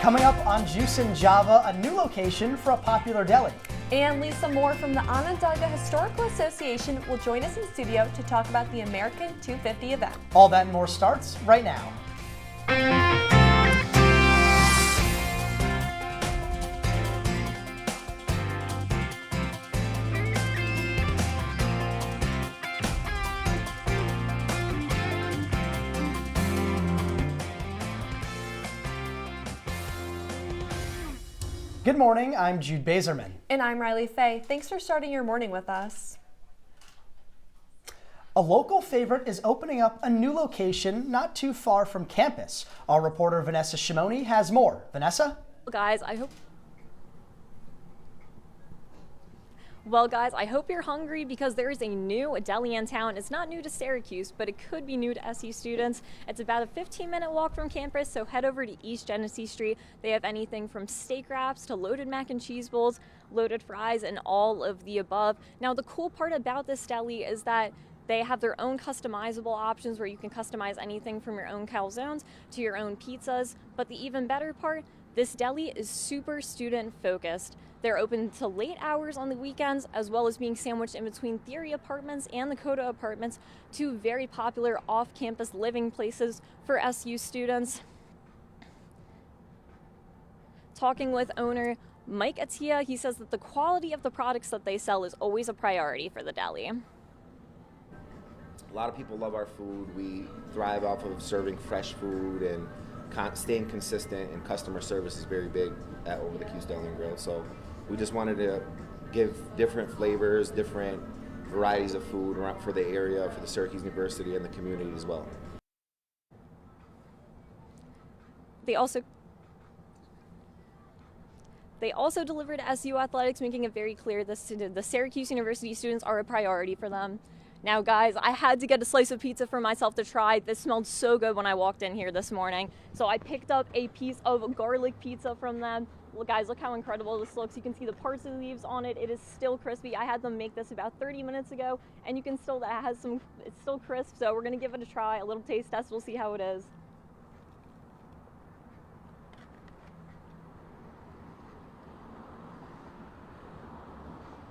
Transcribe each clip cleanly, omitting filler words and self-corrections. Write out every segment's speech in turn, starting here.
Coming up on Juice and Java, a new location for a popular deli. And Lisa Moore from the Onondaga Historical Association will join us in studio to talk about the American 250 event. All that and more starts right now. Good morning, I'm Jude Bazerman. And I'm Riley Faye. Thanks for starting your morning with us. A local favorite is opening up a new location not too far from campus. Our reporter Vanessa Shimoni has more. Vanessa? Guys, I hope you're hungry because there is a new deli in town. It's not new to Syracuse, but it could be new to SU students. It's about a 15-minute walk from campus, so head over to East Genesee Street. They have anything from steak wraps to loaded mac and cheese bowls, loaded fries, and all of the above. Now, the cool part about this deli is that they have their own customizable options where you can customize anything from your own calzones to your own pizzas. But the even better part, this deli is super student focused. They're open to late hours on the weekends, as well as being sandwiched in between Theory Apartments and the Coda Apartments, two very popular off-campus living places for SU students. Talking with owner Mike Attia, he says that the quality of the products that they sell is always a priority for the deli. A lot of people love our food. We thrive off of serving fresh food and staying consistent, and customer service is very big at Over the Q's Deli and Grill. So we just wanted to give different flavors, different varieties of food around for the area, for the Syracuse University and the community as well. They also delivered SU athletics, making it very clear the Syracuse University students are a priority for them. Now, guys, I had to get a slice of pizza for myself to try. This smelled so good when I walked in here this morning. So I picked up a piece of garlic pizza from them. Well, guys, look how incredible this looks. You can see the parsley leaves on it. It is still crispy. I had them make this about 30 minutes ago, and you can still, it's still crisp. So we're gonna give it a try, a little taste test. We'll see how it is.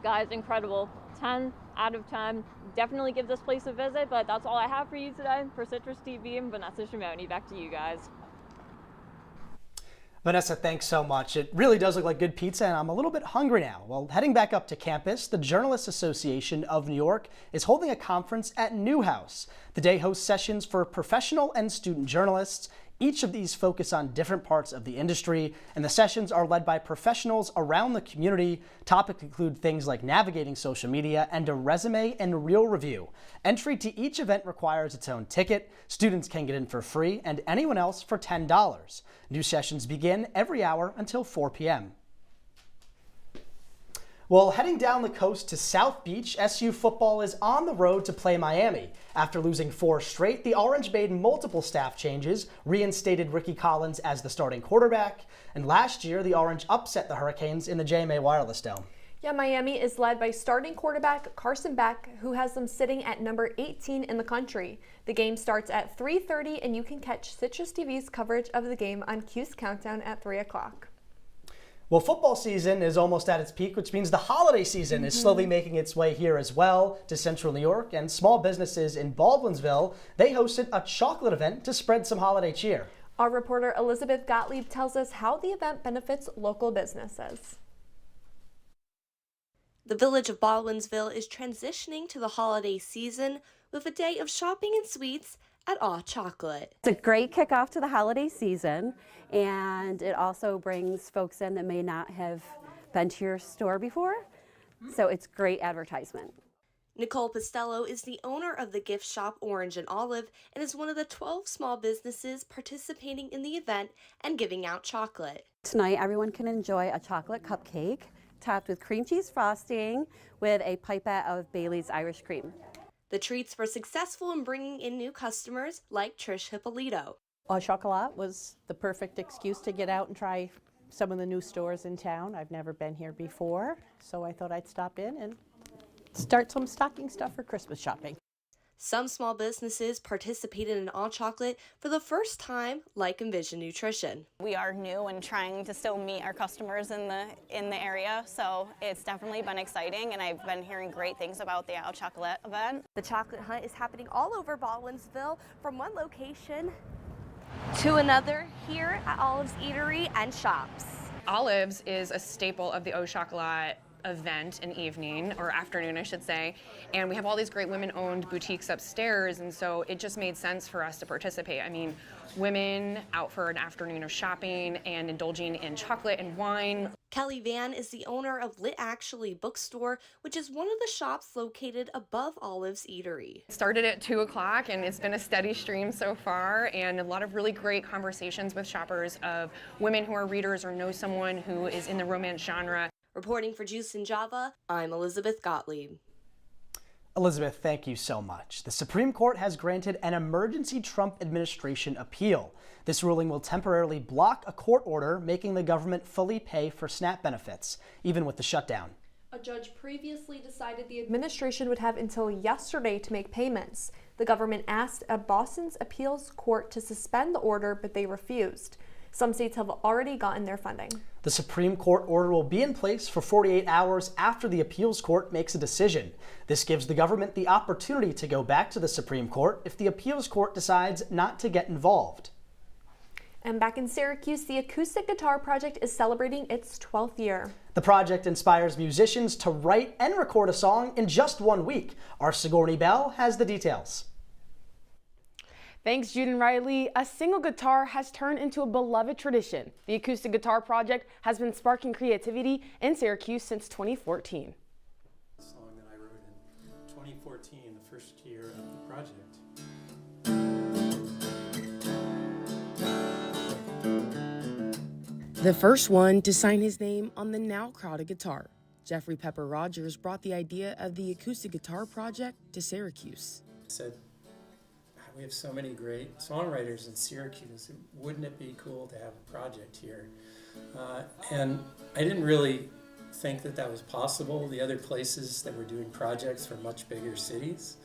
Guys, incredible. 10 out of 10. Definitely give this place a visit, but that's all I have for you today. For CitrusTV and Vanessa Shimoni, back to you guys. Vanessa, thanks so much. It really does look like good pizza, and I'm a little bit hungry now. Well, heading back up to campus, the Journalists Association of New York is holding a conference at Newhouse. The day hosts sessions for professional and student journalists. Each of these focus on different parts of the industry, and the sessions are led by professionals around the community. Topics include things like navigating social media and a resume and reel review. Entry to each event requires its own ticket. Students can get in for free, and anyone else for $10. New sessions begin every hour until 4 p.m. Well, heading down the coast to South Beach, SU football is on the road to play Miami. After losing 4 straight, the Orange made multiple staff changes, reinstated Ricky Collins as the starting quarterback, and last year the Orange upset the Hurricanes in the JMA Wireless Dome. Yeah, Miami is led by starting quarterback Carson Beck, who has them sitting at number 18 in the country. The game starts at 3:30, and you can catch Citrus TV's coverage of the game on Q's Countdown at 3 o'clock. Well, football season is almost at its peak, which means the holiday season is slowly making its way here as well to Central New York, and small businesses in Baldwinsville, they hosted a chocolate event to spread some holiday cheer. Our reporter Elizabeth Gottlieb tells us how the event benefits local businesses. The village of Baldwinsville is transitioning to the holiday season with a day of shopping and sweets at Aw Chocolate. It's a great kickoff to the holiday season, and it also brings folks in that may not have been to your store before, so it's great advertisement. Nicole Postello is the owner of the gift shop Orange and Olive and is one of the 12 small businesses participating in the event and giving out chocolate. Tonight, everyone can enjoy a chocolate cupcake topped with cream cheese frosting with a pipette of Bailey's Irish cream. The treats were successful in bringing in new customers like Trish Hippolito. Au Chocolat was the perfect excuse to get out and try some of the new stores in town. I've never been here before, so I thought I'd stop in and start some stocking stuff for Christmas shopping. Some small businesses participated in All Chocolate for the first time, like Envision Nutrition. We are new and trying to still meet our customers in the area, so it's definitely been exciting, and I've been hearing great things about the All Chocolate event. The chocolate hunt is happening all over Baldwinsville, from one location to another here at Olive's Eatery and Shops. Olive's is a staple of the Au Chocolat event and evening, or afternoon I should say, and we have all these great women-owned boutiques upstairs, and so it just made sense for us to participate. I mean, women out for an afternoon of shopping and indulging in chocolate and wine. Kelly Van is the owner of Lit Actually Bookstore, which is one of the shops located above Olive's Eatery. It started at 2 o'clock and it's been a steady stream so far, and a lot of really great conversations with shoppers of women who are readers or know someone who is in the romance genre. Reporting for Juice and Java, I'm Elizabeth Gottlieb. Elizabeth, thank you so much. The Supreme Court has granted an emergency Trump administration appeal. This ruling will temporarily block a court order making the government fully pay for SNAP benefits, even with the shutdown. A judge previously decided the administration would have until yesterday to make payments. The government asked a Boston's appeals court to suspend the order, but they refused. Some states have already gotten their funding. The Supreme Court order will be in place for 48 hours after the appeals court makes a decision. This gives the government the opportunity to go back to the Supreme Court if the appeals court decides not to get involved. And back in Syracuse, the Acoustic Guitar Project is celebrating its 12th year. The project inspires musicians to write and record a song in just 1 week. Our Sigourney Bell has the details. Thanks, Jude and Riley. A single guitar has turned into a beloved tradition. The Acoustic Guitar Project has been sparking creativity in Syracuse since 2014. A song that I wrote in 2014, the first year of the project. The first one to sign his name on the now crowded guitar. Jeffrey Pepper Rogers brought the idea of the Acoustic Guitar Project to Syracuse. I said, we have so many great songwriters in Syracuse. Wouldn't it be cool to have a project here? And I didn't really think that that was possible. The other places that were doing projects were much bigger cities.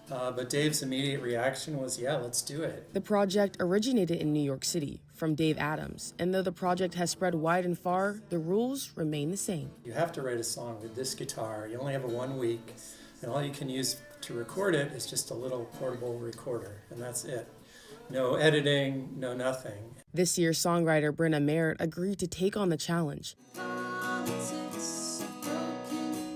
But Dave's immediate reaction was, yeah, let's do it. The project originated in New York City from Dave Adams, and though the project has spread wide and far, the rules remain the same. You have to write a song with this guitar. You only have 1 week, and all you can use to record it is just a little portable recorder, and that's it. No editing, no nothing. This year's songwriter Brenna Merritt agreed to take on the challenge.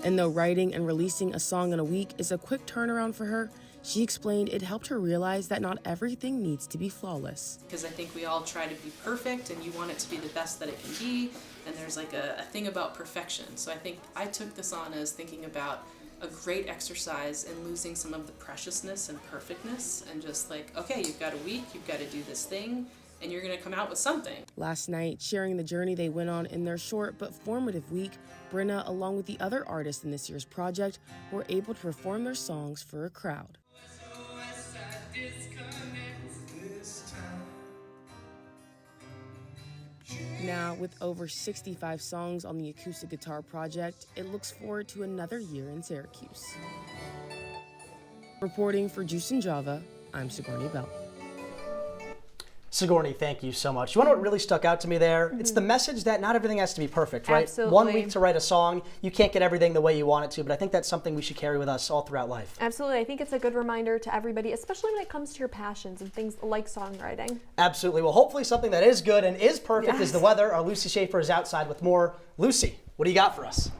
And though writing and releasing a song in a week is a quick turnaround for her, she explained it helped her realize that not everything needs to be flawless. Because I think we all try to be perfect, and you want it to be the best that it can be, and there's like a thing about perfection. So I think I took this on as thinking about a great exercise in losing some of the preciousness and perfectness, and just like, okay, you've got a week, you've got to do this thing, and you're going to come out with something. Last night, sharing the journey they went on in their short but formative week, Brenna, along with the other artists in this year's project, were able to perform their songs for a crowd. Now, with over 65 songs on the Acoustic Guitar Project, it looks forward to another year in Syracuse. Reporting for Juice and Java, I'm Sigourney Bell. Sigourney, thank you so much. You want to know what really stuck out to me there? It's the message that not everything has to be perfect, right? Absolutely. 1 week to write a song. You can't get everything the way you want it to, but I think that's something we should carry with us all throughout life. Absolutely. I think it's a good reminder to everybody, especially when it comes to your passions and things like songwriting. Absolutely. Well, hopefully something that is good and is perfect Yes. is the weather. Our Lucy Shaffer is outside with more. Lucy, what do you got for us?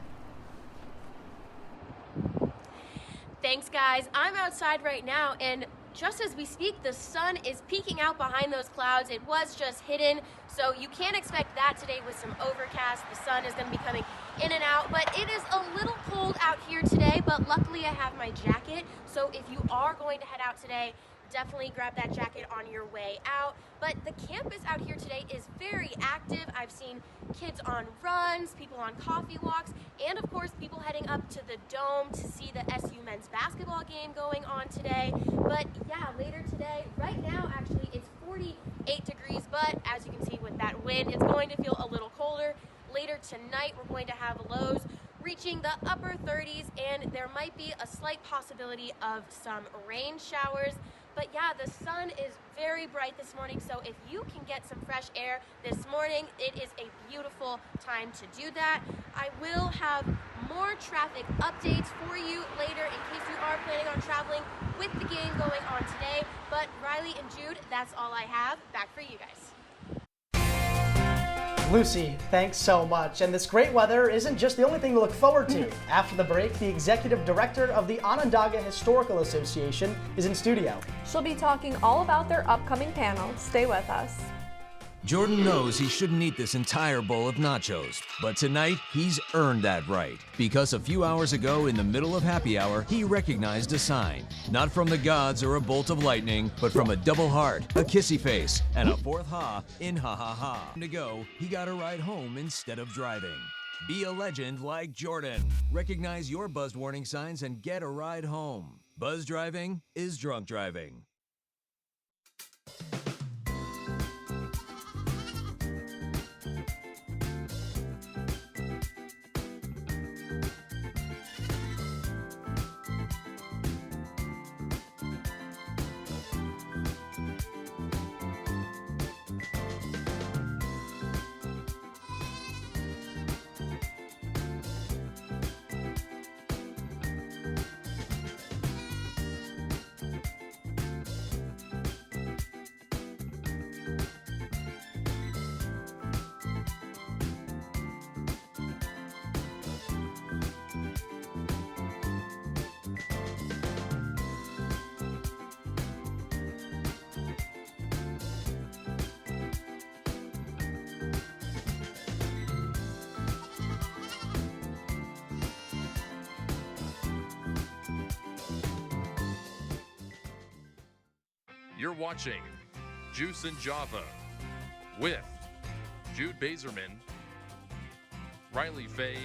Thanks, guys. I'm outside right now, and just as we speak, the sun is peeking out behind those clouds. It was just hidden, so you can't expect that today with some overcast. The sun is going to be coming in and out, but it is a little cold out here today, but luckily I have my jacket, so if you are going to head out today, definitely grab that jacket on your way out. But the campus out here today is very active. I've seen kids on runs, people on coffee walks, and of course people heading up to the Dome to see the SU men's basketball game going on today. But yeah, later today, right now actually it's 48 degrees, but as you can see with that wind, it's going to feel a little colder. Later tonight we're going to have lows reaching the upper 30s, and there might be a slight possibility of some rain showers. But yeah, the sun is very bright this morning, so if you can get some fresh air this morning, it is a beautiful time to do that. I will have more traffic updates for you later in case you are planning on traveling with the game going on today. But Riley and Jude, that's all I have. Back for you guys. Lucy, thanks so much. And this great weather isn't just the only thing to look forward to. After the break, the executive director of the Onondaga Historical Association is in studio. She'll be talking all about their upcoming panel. Stay with us. Jordan knows he shouldn't eat this entire bowl of nachos, but tonight he's earned that right because a few hours ago in the middle of happy hour, he recognized a sign. Not from the gods or a bolt of lightning, but from a double heart, a kissy face, and a fourth ha in ha ha ha. To go, he got a ride home instead of driving. Be a legend like Jordan. Recognize your buzzed warning signs and get a ride home. Buzz driving is drunk driving. You're watching Juice and Java with Jude Bazerman, Riley Fay,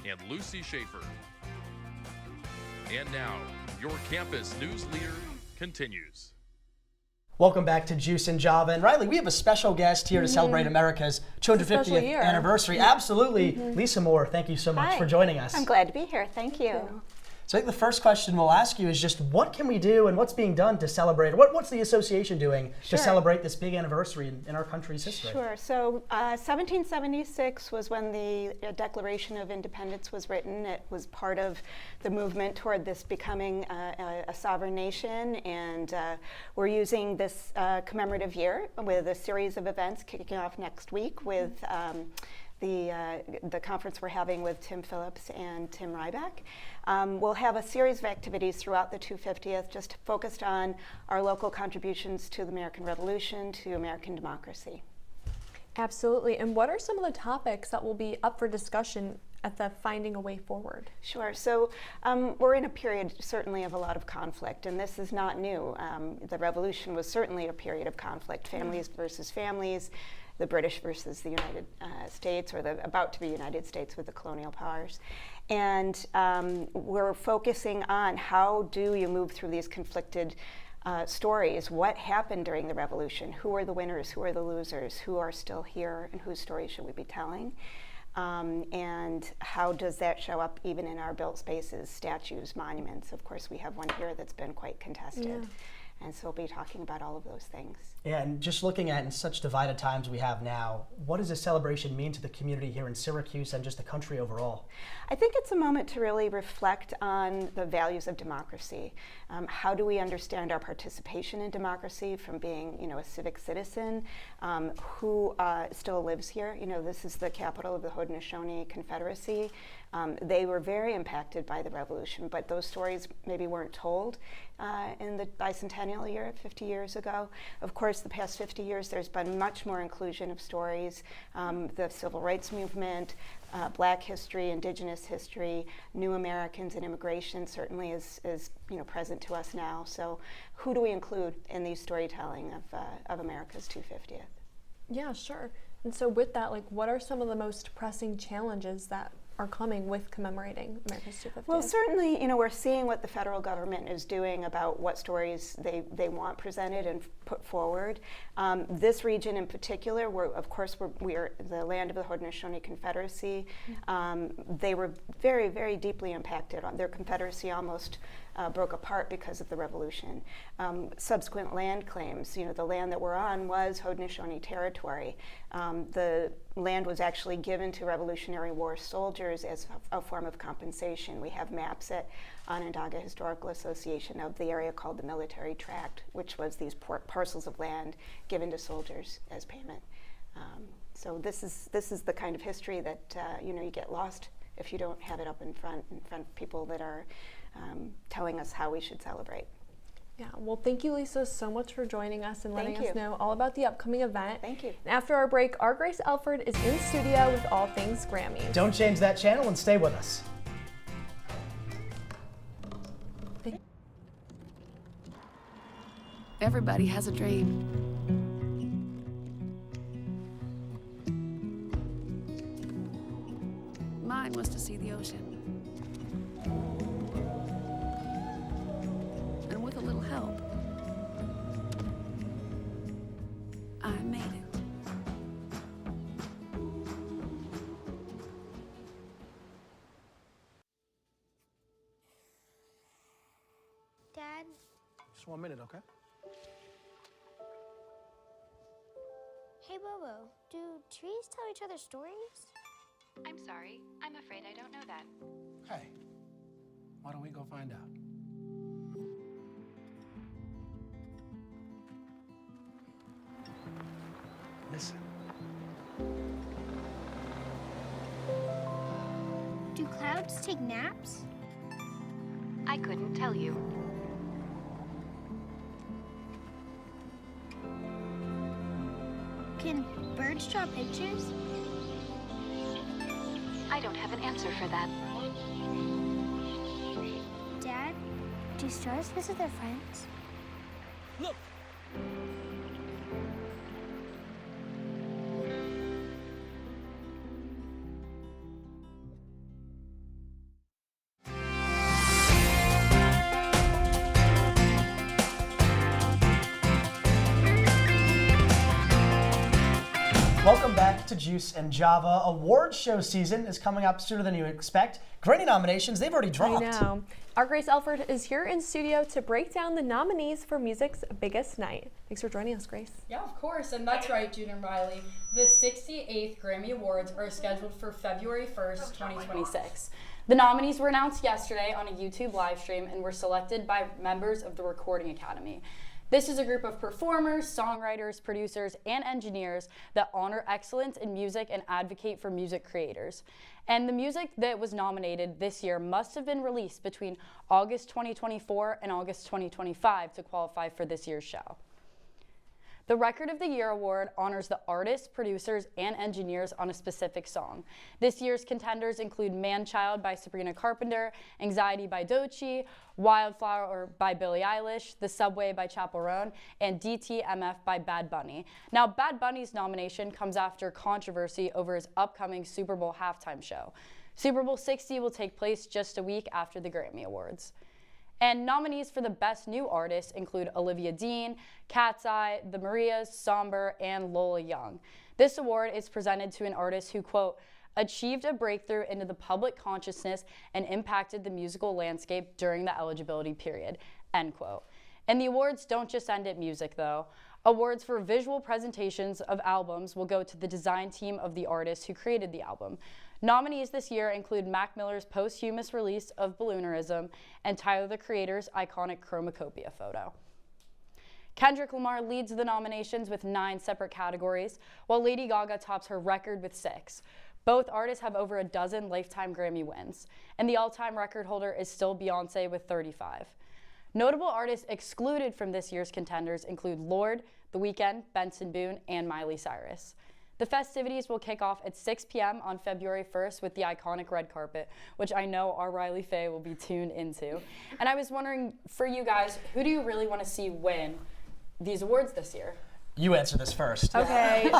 and Lucy Shaffer. And now, your campus news leader continues. Welcome back to Juice and Java. And Riley, we have a special guest here to celebrate America's 250th anniversary. Absolutely. Lisa Moore, thank you so much for joining us. I'm glad to be here. Thank you. So I think the first question we'll ask you is just what can we do and what's being done to celebrate? What's the association doing to celebrate this big anniversary in our country's history? Sure. So 1776 was when the Declaration of Independence was written. It was part of the movement toward this becoming a sovereign nation, and we're using this commemorative year with a series of events kicking off next week with the conference we're having with Tim Phillips and Tim Ryback. We'll have a series of activities throughout the 250th just focused on our local contributions to the American Revolution, to American democracy. Absolutely. And what are some of the topics that will be up for discussion at the Finding a Way Forward? Sure. So we're in a period certainly of a lot of conflict, and this is not new. The Revolution was certainly a period of conflict, families versus families, the British versus the United States, or the about to be United States with the colonial powers. And we're focusing on how do you move through these conflicted stories. What happened during the Revolution? Who are the winners? Who are the losers? Who are still here? And whose story should we be telling? And how does that show up even in our built spaces, statues, monuments? Of course, we have one here that's been quite contested. Yeah. And so we'll be talking about all of those things. Yeah, and just looking at in such divided times we have now, what does this celebration mean to the community here in Syracuse and just the country overall? I think it's a moment to really reflect on the values of democracy. How do we understand our participation in democracy from being, a civic citizen who still lives here? This is the capital of the Haudenosaunee Confederacy. They were very impacted by the Revolution, but those stories maybe weren't told in the bicentennial year, 50 years ago. Of course, the past 50 years, there's been much more inclusion of stories. The Civil Rights Movement, Black history, Indigenous history, New Americans and immigration certainly is present to us now. So who do we include in the storytelling of America's 250th? Yeah, sure. And so with that, what are some of the most pressing challenges that are coming with commemorating America's 250th? Well, certainly, we're seeing what the federal government is doing about what stories they want presented and put forward. This region in particular, we are the land of the Haudenosaunee Confederacy. They were very, very deeply impacted. Their confederacy almost broke apart because of the revolution. Subsequent land claims, the land that we're on was Haudenosaunee territory. The land was actually given to Revolutionary War soldiers as a form of compensation. We have maps at Onondaga Historical Association of the area called the Military Tract, which was these parcels of land given to soldiers as payment. So this is the kind of history that you get lost if you don't have it up in front of people that are telling us how we should celebrate. Yeah, well, thank you, Lisa, so much for joining us and letting Thank us you. know all about the upcoming event. Thank you. And after our break, our Grace Elford is in studio with all things Grammys. Don't change that channel and stay with us. Everybody has a dream. Mine was to see the ocean. And with a little help, I made it. Dad? Just 1 minute, okay? Hey, Bobo, do trees tell each other stories? I'm sorry. I'm afraid I don't know that. Hey, why don't we go find out? Listen. Do clouds take naps? I couldn't tell you. Can birds draw pictures? I don't have an answer for that. Dad, do stars visit their friends? Look! Welcome back to Juice and Java. Award show season is coming up sooner than you expect. Grammy nominations, they've already dropped. I know. Our Grace Elford is here in studio to break down the nominees for music's biggest night. Thanks for joining us, Grace. Yeah, of course, and that's right, Jude and Riley. The 68th Grammy Awards are scheduled for February 1st, 2026. The nominees were announced yesterday on a YouTube live stream and were selected by members of the Recording Academy. This is a group of performers, songwriters, producers, and engineers that honor excellence in music and advocate for music creators. And the music that was nominated this year must have been released between August 2024 and August 2025 to qualify for this year's show. The Record of the Year Award honors the artists, producers, and engineers on a specific song. This year's contenders include Man-Child by Sabrina Carpenter, Anxiety by Doechii, Wildflower by Billie Eilish, The Subway by Chappell Roan, and DTMF by Bad Bunny. Now, Bad Bunny's nomination comes after controversy over his upcoming Super Bowl halftime show. Super Bowl 60 will take place just a week after the Grammy Awards. And nominees for the Best New Artist include Olivia Dean, Cat's Eye, The Marias, Somber, and Lola Young. This award is presented to an artist who, quote, achieved a breakthrough into the public consciousness and impacted the musical landscape during the eligibility period, end quote. And the awards don't just end at music, though. Awards for visual presentations of albums will go to the design team of the artist who created the album. Nominees this year include Mac Miller's posthumous release of Balloonerism and Tyler, the Creator's iconic Chromacopia photo. Kendrick Lamar leads the nominations with 9 separate categories, while Lady Gaga tops her record with 6. Both artists have over a dozen lifetime Grammy wins, and the all-time record holder is still Beyoncé with 35. Notable artists excluded from this year's contenders include Lorde, The Weeknd, Benson Boone, and Miley Cyrus. The festivities will kick off at 6 p.m. on February 1st with the iconic red carpet, which I know our Riley Faye will be tuned into. And I was wondering, for you guys, who do you really want to see win these awards this year? You answer this first. Okay,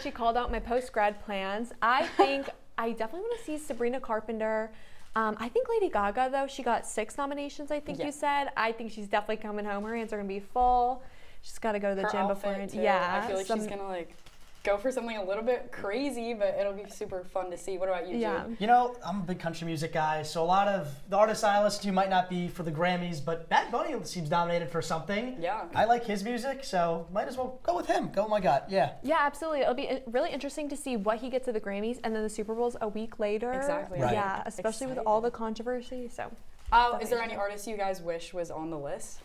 she called out my post-grad plans. I think I definitely want to see Sabrina Carpenter. I think Lady Gaga, though, she got 6 nominations, I think you said. I think she's definitely coming home. Her hands are going to be full. She's got to go to the Her gym outfit, before. too. Yeah, I feel like she's gonna like go for something a little bit crazy, but it'll be super fun to see. What about you, Jude? You know, I'm a big country music guy, so a lot of the artists I listen to might not be for the Grammys, but Bad Bunny seems nominated for something. Yeah. I like his music, so might as well go with him. Go with my gut. Yeah. Yeah, absolutely. It'll be really interesting to see what he gets at the Grammys, and then the Super Bowl's a week later. Exactly. Right. Yeah, especially with all the controversy. So. Is there any artist you guys wish was on the list?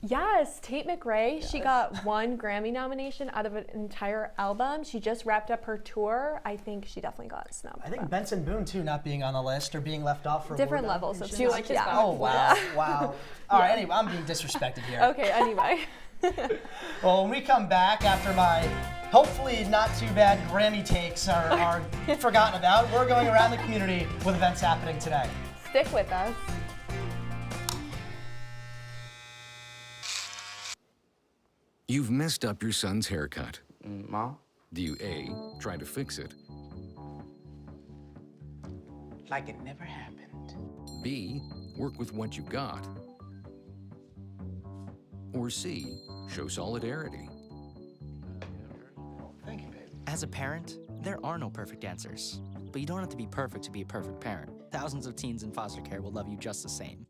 Yes, Tate McRae. She got 1 Grammy nomination out of an entire album. She just wrapped up her tour. I think she definitely got snubbed. I think Benson Boone, too, not being on the list or being left off for Different award levels of nominations. Do you like his vibe? Oh, wow. Wow. All right, anyway, I'm being disrespected here. Okay, anyway. Well, when we come back after my hopefully not too bad Grammy takes are forgotten about, we're going around the community with events happening today. Stick with us. You've messed up your son's haircut. Mom? Do you A, try to fix it? Like it never happened. B, work with what you got? Or C, show solidarity? Thank you, babe. As a parent, there are no perfect answers. But you don't have to be perfect to be a perfect parent. Thousands of teens in foster care will love you just the same.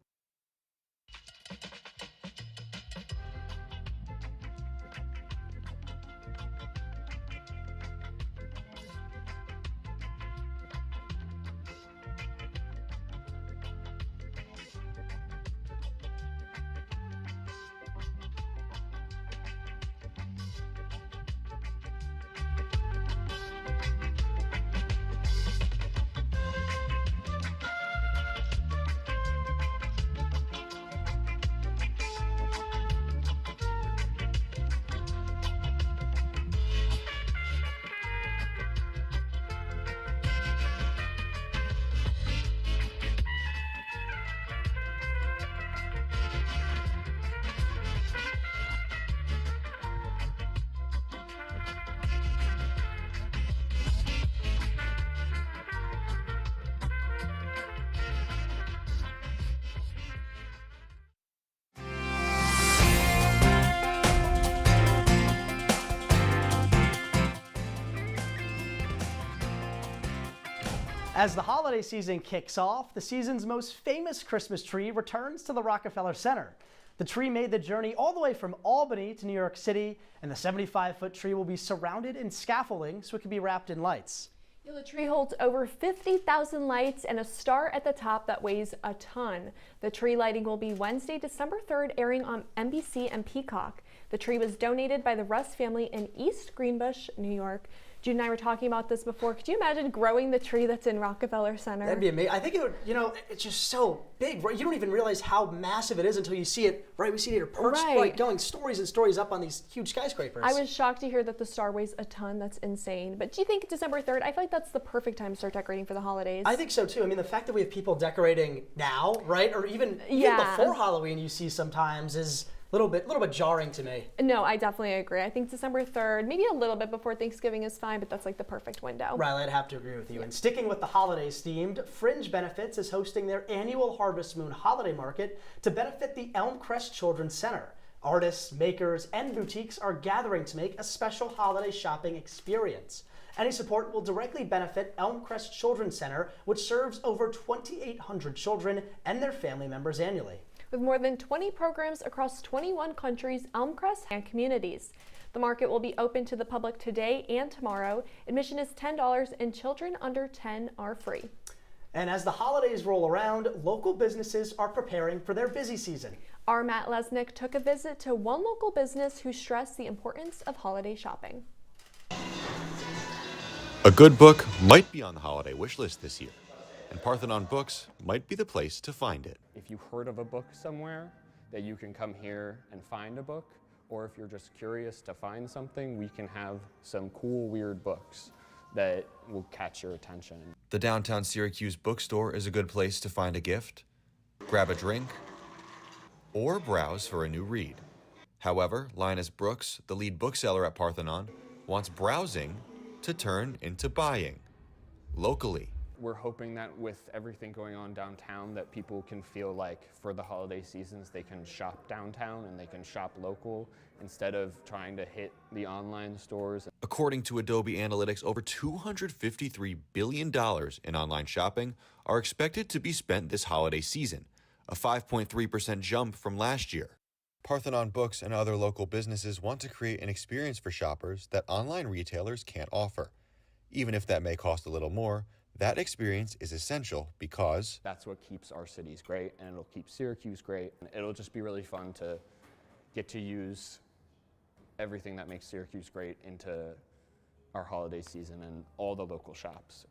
As the holiday season kicks off, the season's most famous Christmas tree returns to the Rockefeller Center. The tree made the journey all the way from Albany to New York City, and the 75-foot tree will be surrounded in scaffolding so it can be wrapped in lights. Yeah, the tree holds over 50,000 lights and a star at the top that weighs a ton. The tree lighting will be Wednesday, December 3rd, airing on NBC and Peacock. The tree was donated by the Russ family in East Greenbush, New York. Jude and I were talking about this before. Could you imagine growing the tree that's in Rockefeller Center? That'd be amazing. I think it would, you know, it's just so big, right? You don't even realize how massive it is until you see it, right? We see it here perched, right, going stories and stories up on these huge skyscrapers. I was shocked to hear that the star weighs a ton. That's insane. But do you think December 3rd, I feel like that's the perfect time to start decorating for the holidays? I think so too. I mean, the fact that we have people decorating now, right? Or even before Halloween you see sometimes is a little bit jarring to me. No, I definitely agree. I think December 3rd, maybe a little bit before Thanksgiving is fine, but that's like the perfect window. Riley, I'd have to agree with you. And sticking with the holidays themed, Fringe Benefits is hosting their annual Harvest Moon Holiday Market to benefit the Elmcrest Children's Center. Artists, makers, and boutiques are gathering to make a special holiday shopping experience. Any support will directly benefit Elmcrest Children's Center, which serves over 2,800 children and their family members annually. With more than 20 programs across 21 countries, Elmcrest, and communities. The market will be open to the public today and tomorrow. Admission is $10 and children under 10 are free. And as the holidays roll around, local businesses are preparing for their busy season. Our Matt Lesnick took a visit to one local business who stressed the importance of holiday shopping. A good book might be on the holiday wish list this year, and Parthenon Books might be the place to find it. If you heard of a book somewhere, that you can come here and find a book, or if you're just curious to find something, we can have some cool, weird books that will catch your attention. The downtown Syracuse bookstore is a good place to find a gift, grab a drink, or browse for a new read. However, Linus Brooks, the lead bookseller at Parthenon, wants browsing to turn into buying, locally we're hoping that with everything going on downtown that people can feel like for the holiday seasons they can shop downtown and they can shop local instead of trying to hit the online stores. According to Adobe Analytics, over $253 billion in online shopping are expected to be spent this holiday season, a 5.3% jump from last year. Parthenon Books and other local businesses want to create an experience for shoppers that online retailers can't offer. Even if that may cost a little more, that experience is essential because that's what keeps our cities great, and it'll keep Syracuse great. It'll just be really fun to get to use everything that makes Syracuse great into our holiday season and all the local shops.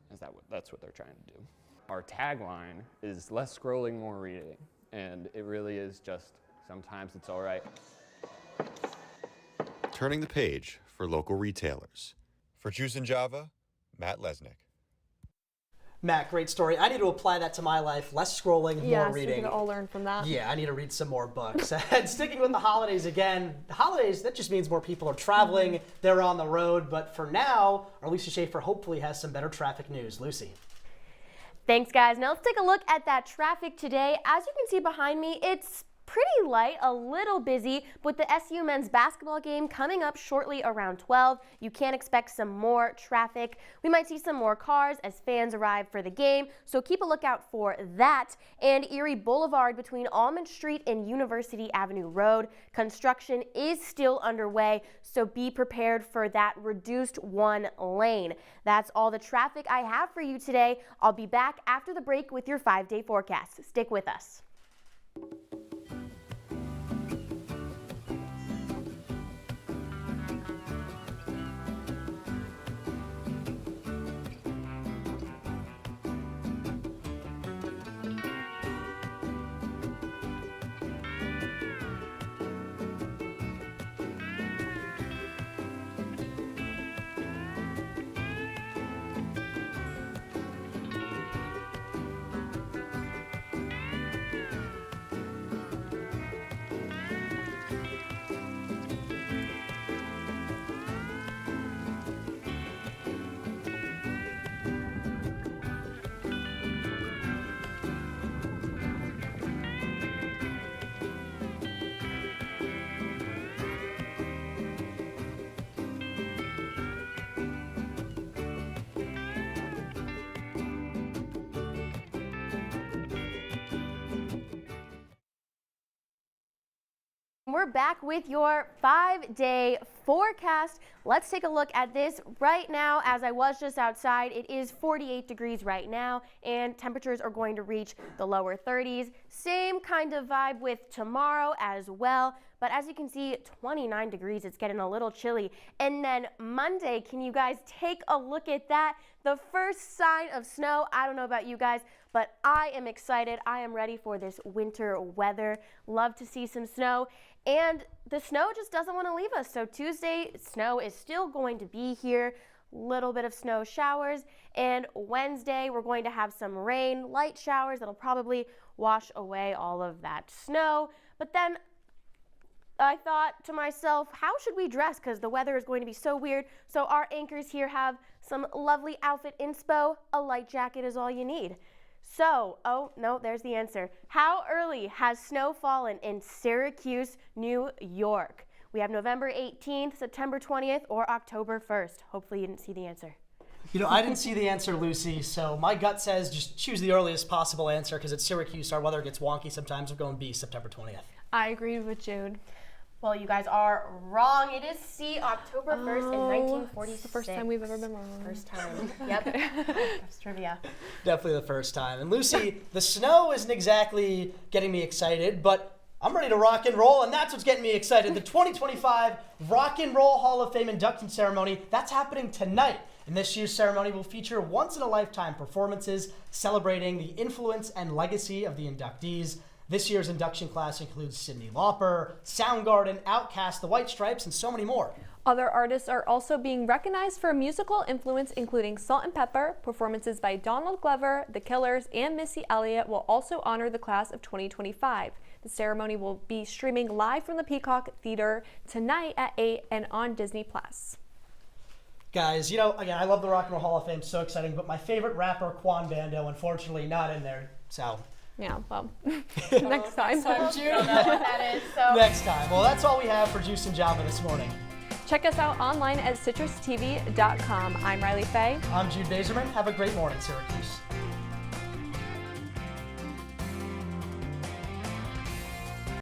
That's what they're trying to do. Our tagline is less scrolling, more reading, and it really is just sometimes it's all right. turning the page for local retailers. For Juice and Java, Matt Lesnick. Matt, great story. I need to apply that to my life. Less scrolling, more reading. We can all learn from that. Yeah, I need to read some more books. And sticking with the holidays again, the holidays, that just means more people are traveling, they're on the road. But for now, our Lucy Shaffer hopefully has some better traffic news. Lucy. Thanks, guys. Now let's take a look at that traffic today. As you can see behind me, it's pretty light, a little busy. With the SU men's basketball game coming up shortly around 12, you can expect some more traffic. We might see some more cars as fans arrive for the game, so keep a lookout for that. And Erie Boulevard between Almond Street and University Avenue Road, construction is still underway, so be prepared for that reduced one lane. That's all the traffic I have for you today. I'll be back after the break with your 5-day forecast. Stick with us. We're back with your 5-day forecast. Let's take a look at this right now. As I was just outside, it is 48 degrees right now, and temperatures are going to reach the lower 30s. Same kind of vibe with tomorrow as well. But as you can see, 29 degrees, it's getting a little chilly. And then Monday, can you guys take a look at that? The first sign of snow. I don't know about you guys, but I am excited. I am ready for this winter weather. Love to see some snow. And the snow just doesn't want to leave us. So Tuesday, snow is still going to be here. Little bit of snow showers. And Wednesday, we're going to have some rain, light showers that'll probably wash away all of that snow. But then I thought to myself, how should we dress? Because the weather is going to be so weird. So our anchors here have some lovely outfit inspo. A light jacket is all you need. So, oh no, there's the answer. How early has snow fallen in Syracuse, New York? We have November 18th, September 20th, or October 1st. Hopefully you didn't see the answer. You know, I didn't see the answer, Lucy, so my gut says just choose the earliest possible answer because at Syracuse, our weather gets wonky sometimes. We're going B, September 20th. I agree with Jude. Well, you guys are wrong. It is C, October 1st in 1946. It's the first time we've ever been wrong. First time. Yep. That's trivia. Definitely the first time. And Lucy, the snow isn't exactly getting me excited, but I'm ready to rock and roll, and that's what's getting me excited. The 2025 Rock and Roll Hall of Fame induction ceremony, that's happening tonight. And this year's ceremony will feature once-in-a-lifetime performances celebrating the influence and legacy of the inductees. This year's induction class includes Cyndi Lauper, Soundgarden, Outkast, The White Stripes, and so many more. Other artists are also being recognized for musical influence, including Salt and Pepper. Performances by Donald Glover, The Killers, and Missy Elliott will also honor the class of 2025. The ceremony will be streaming live from the Peacock Theater tonight at 8 and on Disney+. Guys, you know, again, I love the Rock and Roll Hall of Fame, so exciting, but my favorite rapper, Quan Bando, unfortunately not in there, so. Yeah, well, next time. Jude. Don't know what that is, so. Next time. Well, that's all we have for Juice and Java this morning. Check us out online at CitrusTV.com. I'm Riley Faye. I'm Jude Bazerman. Have a great morning, Syracuse.